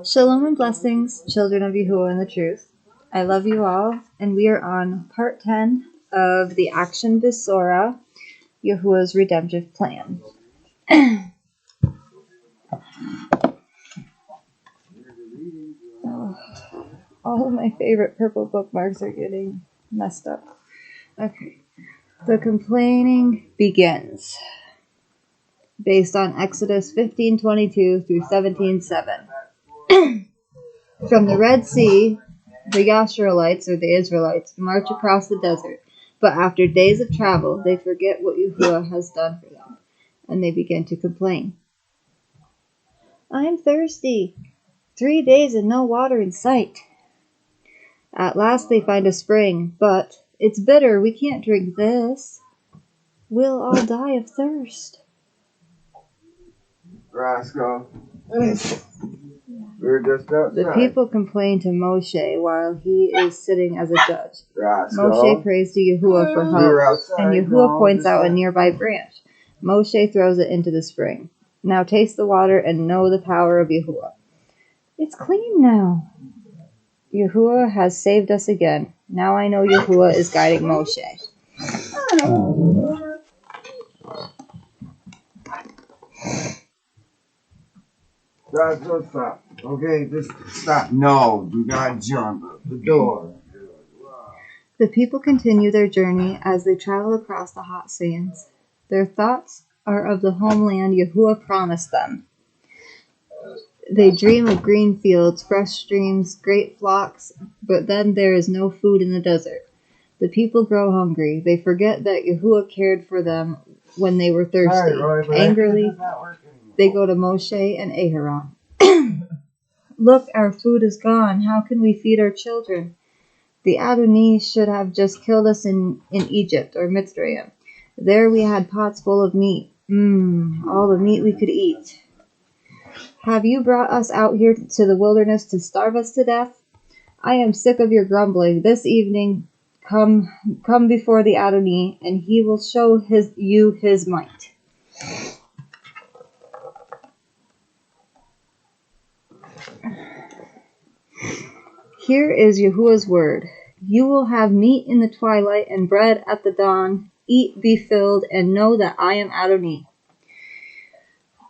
Shalom and blessings, children of Yahuwah and the truth. I love you all, and we are on part 10 of the action Besorah, Yahuwah's redemptive plan. All of my favorite purple bookmarks are getting messed up. Okay. The complaining begins, based on Exodus 15:22 through 17:7. From the Red Sea, the Yashuralites, or the Israelites, march across the desert, but after days of travel, they forget what Yahuwah has done for them, and they begin to complain. I'm thirsty. 3 days and no water in sight. At last they find a spring, but it's bitter. We can't drink this. We'll all die of thirst. Roscoe. We're just outside. The people complain to Moshe while he is sitting as a judge. Roscoe. Moshe prays to Yahuwah for help, and Yahuwah points out a nearby branch. Moshe throws it into the spring. Now taste the water and know the power of Yahuwah. It's clean now. Yahuwah has saved us again. Now I know Yahuwah is guiding Moshe. Roscoe, stop. Okay, just stop. No, do not jump up the door. The people continue their journey as they travel across the hot sands. Their thoughts are of the homeland Yahuwah promised them. They dream of green fields, fresh streams, great flocks, but then there is no food in the desert. The people grow hungry. They forget that Yahuwah cared for them when they were thirsty. Angrily, they go to Moshe and Aharon. Look, our food is gone. How can we feed our children? The Adonai should have just killed us in Egypt or Mitzrayim. There we had pots full of meat. All the meat we could eat. Have you brought us out here to the wilderness to starve us to death? I am sick of your grumbling. This evening, come before the Adonai, and he will show you his might. Here is Yahuwah's word. You will have meat in the twilight and bread at the dawn. Eat, be filled, and know that I am Adonai.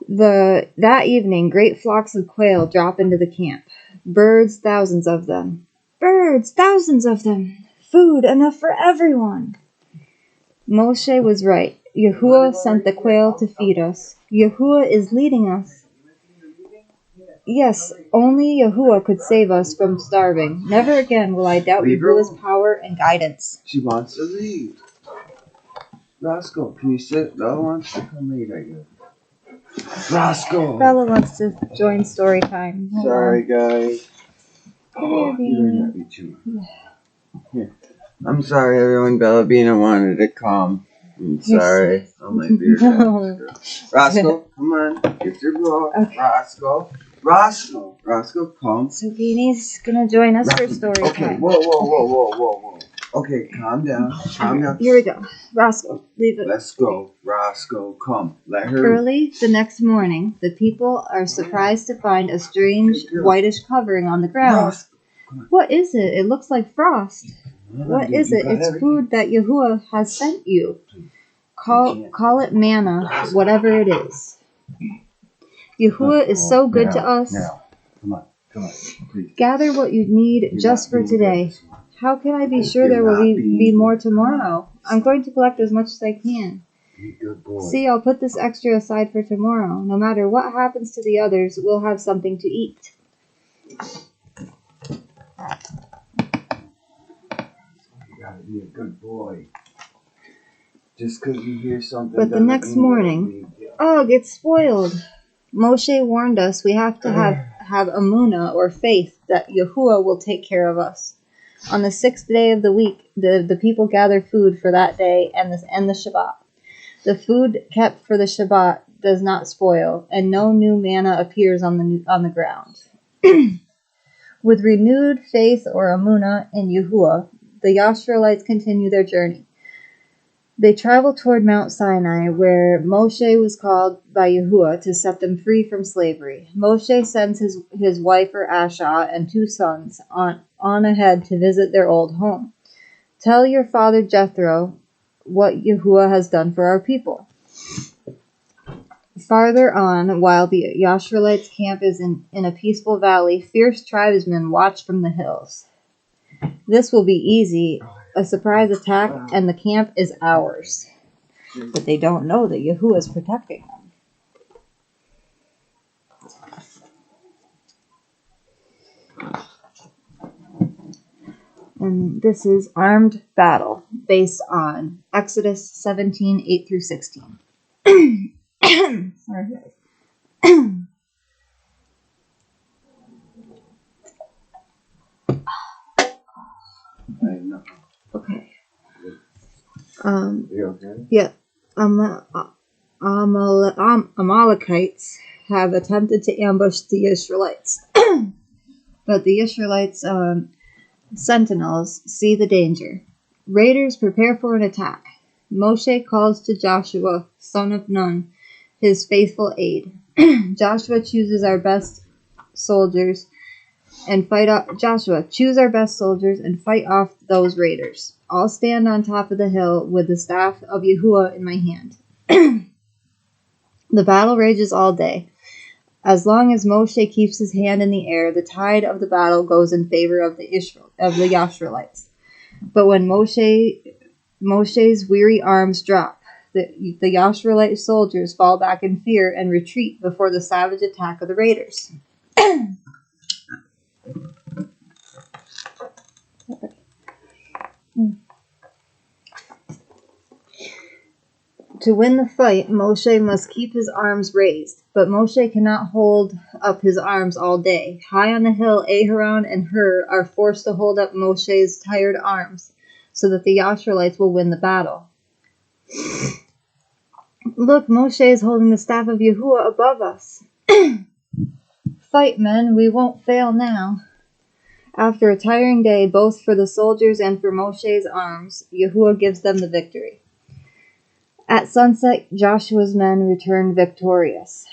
That evening, great flocks of quail drop into the camp. Birds, thousands of them. Birds, thousands of them. Food enough for everyone. Moshe was right. Yahuwah sent the quail to feed us. Yahuwah is leading us. Yes, only Yahuwah could save us from starving. Never again will I doubt Yahuwah's power and guidance. She wants to leave. Roscoe, can you sit? Bella wants to come late, I guess. Roscoe! Bella wants to join story time. Sorry, guys. Come here, You're not be too. Here. I'm sorry, everyone. Bella Bina wanted to come. I'm sorry. Oh, my beard. No. Roscoe, come on. Get your book. Okay. Roscoe, come. So Beanie's gonna join us for story time. Okay, whoa. Okay, calm down. Here we go. Roscoe, leave it. Let's go. Roscoe, come. Let her. Early the next morning, the people are surprised to find a strange whitish covering on the ground. What is it? It looks like frost. What is it? It's food that Yahuwah has sent you. Call it manna, whatever it is. Yahuwah is so good to us. Now. Come on, please. Gather what you need just for today. How can I be sure there will be more tomorrow? I'm going to collect as much as I can. See, I'll put this extra aside for tomorrow. No matter what happens to the others, we'll have something to eat. You gotta be a good boy. Just because you hear something. But the next morning, ugh, it's spoiled. Moshe warned us we have to have emunah, or faith, that Yahuwah will take care of us. On the 6th day of the week, the people gather food for that day and the Shabbat. The food kept for the Shabbat does not spoil, and no new manna appears on the ground. With renewed faith or emunah in Yahuwah, the Yashuralites continue their journey. They travel toward Mount Sinai, where Moshe was called by Yahuwah to set them free from slavery. Moshe sends his wife Asha and 2 sons on ahead to visit their old home. Tell your father Jethro what Yahuwah has done for our people. Farther on, while the Yashvilites' camp is in a peaceful valley, fierce tribesmen watch from the hills. This will be easy, a surprise attack, and the camp is ours. But they don't know that Yahuwah is protecting them. And this is Armed Battle, based on Exodus 17, 8 through 16. Sorry, guys. Okay. You okay? Yeah. Amalekites have attempted to ambush the Israelites. But the Israelites' sentinels see the danger. Raiders prepare for an attack. Moshe calls to Joshua, son of Nun, his faithful aide. Joshua chooses our best soldiers and fight off those raiders. I'll stand on top of the hill with the staff of Yahuwah in my hand. The battle rages all day. As long as Moshe keeps his hand in the air, the tide of the battle goes in favor of the Yashvilites. But when Moshe's weary arms drop, the Yashvilite soldiers fall back in fear and retreat before the savage attack of the raiders. To win the fight, Moshe must keep his arms raised, but Moshe cannot hold up his arms all day. High on the hill, Aharon and Hur are forced to hold up Moshe's tired arms, so that the Yashvilites will win the battle. Look, Moshe is holding the staff of Yahuwah above us. Fight, men, we won't fail now. After a tiring day, both for the soldiers and for Moshe's arms, Yahuwah gives them the victory. At sunset, Joshua's men return victorious.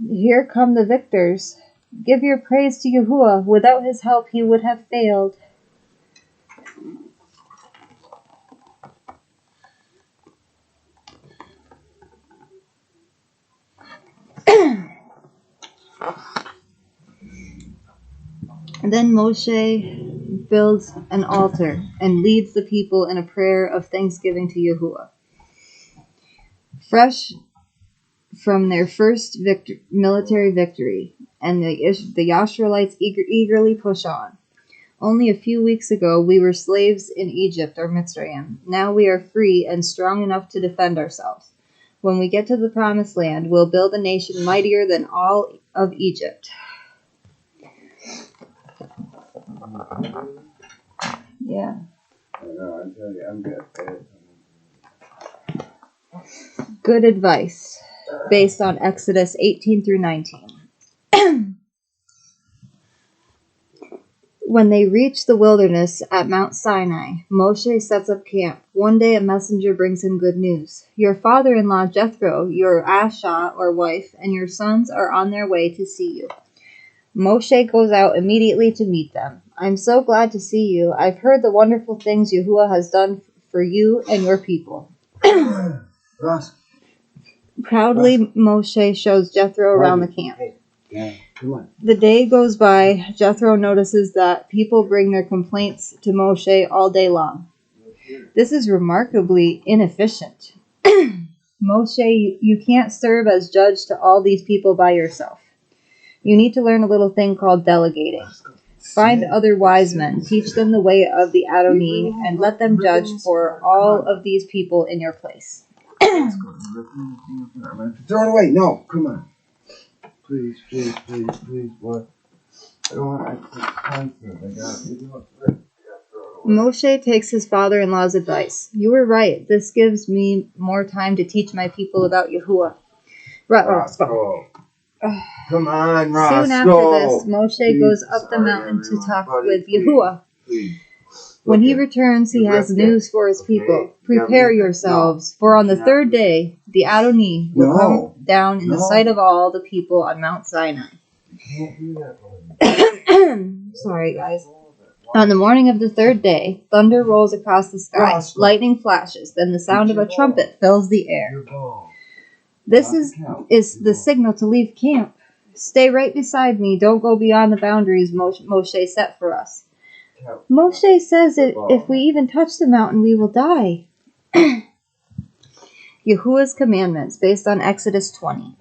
Here come the victors. Give your praise to Yahuwah. Without his help, he would have failed. Then Moshe builds an altar and leads the people in a prayer of thanksgiving to Yahuwah. Fresh from their first military victory, and the Yashvilites eagerly push on. Only a few weeks ago, we were slaves in Egypt or Mitzrayim. Now we are free and strong enough to defend ourselves. When we get to the Promised Land, we'll build a nation mightier than all of Egypt. Yeah. I know, I tell you, I'm good. Good advice, based on Exodus 18 through 19. When they reach the wilderness at Mount Sinai, Moshe sets up camp. One day a messenger brings him good news. Your father-in-law Jethro, your Asha or wife, and your sons are on their way to see you. Moshe goes out immediately to meet them. I'm so glad to see you. I've heard the wonderful things Yahuwah has done for you and your people. Proudly, Moshe shows Jethro around the camp. Yeah, come on. The day goes by. Jethro notices that people bring their complaints to Moshe all day long. This is remarkably inefficient. Moshe, you can't serve as judge to all these people by yourself. You need to learn a little thing called delegating. Find other wise men, teach them the way of the Adoni, and let them judge for all of these people in your place. Throw it away. No, come on. Please, what? I don't want to constant. I got it. Moshe takes his father-in-law's advice. You were right. This gives me more time to teach my people about Yahuwah. Roscoe. Come on, Roscoe. Soon after this, Moshe goes up the mountain to talk with Yahuwah. When he returns, he has news for his people. Prepare yourselves, for on the third day, the Adonai will come down in the sight of all the people on Mount Sinai. Sorry, guys. On the morning of the third day, thunder rolls across the sky, lightning flashes, then the sound of a trumpet fills the air. This is the signal to leave camp. Stay right beside me. Don't go beyond the boundaries Moshe set for us. Moshe says that if we even touch the mountain, we will die. Yahuwah's commandments, based on Exodus 20.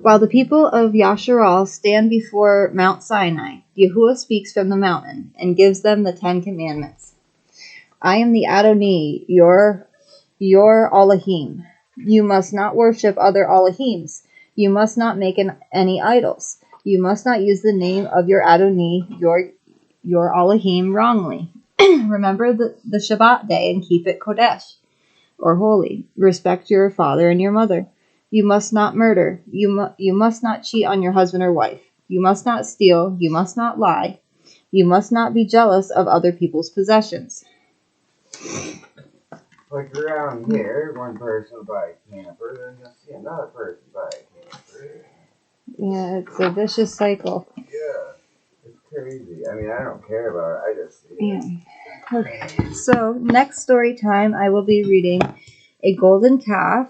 While the people of Yasharal stand before Mount Sinai, Yahuwah speaks from the mountain and gives them the 10 Commandments. I am the Adonai, your Elohim. You must not worship other Elohims. You must not make any idols. You must not use the name of your Adonai, your Elohim, wrongly. Remember the Shabbat day and keep it Kodesh, or holy. Respect your father and your mother. You must not murder. You must not cheat on your husband or wife. You must not steal. You must not lie. You must not be jealous of other people's possessions. Like around here, one person will buy a camper, then you'll see another person buy a camper. Yeah, it's a vicious cycle. Yeah, it's crazy. I mean, I don't care about it. I just see it. Yeah. Okay, so next story time, I will be reading A Golden Calf.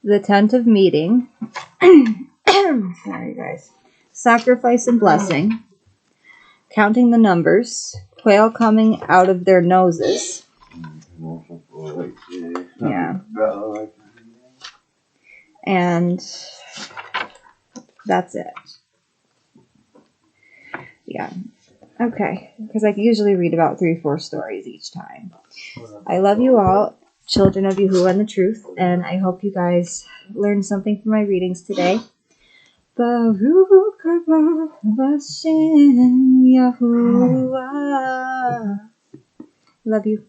The Tent of Meeting. Sorry, guys. Sacrifice and Blessing. Counting the Numbers. Quail coming out of their noses. Yeah. And that's it. Yeah. Okay. Because I usually read about 3-4 stories each time. I love you all, children of Yahuwah and the truth, and I hope you guys learned something from my readings today. Baruch haba Hashem Yahuwah. Love you.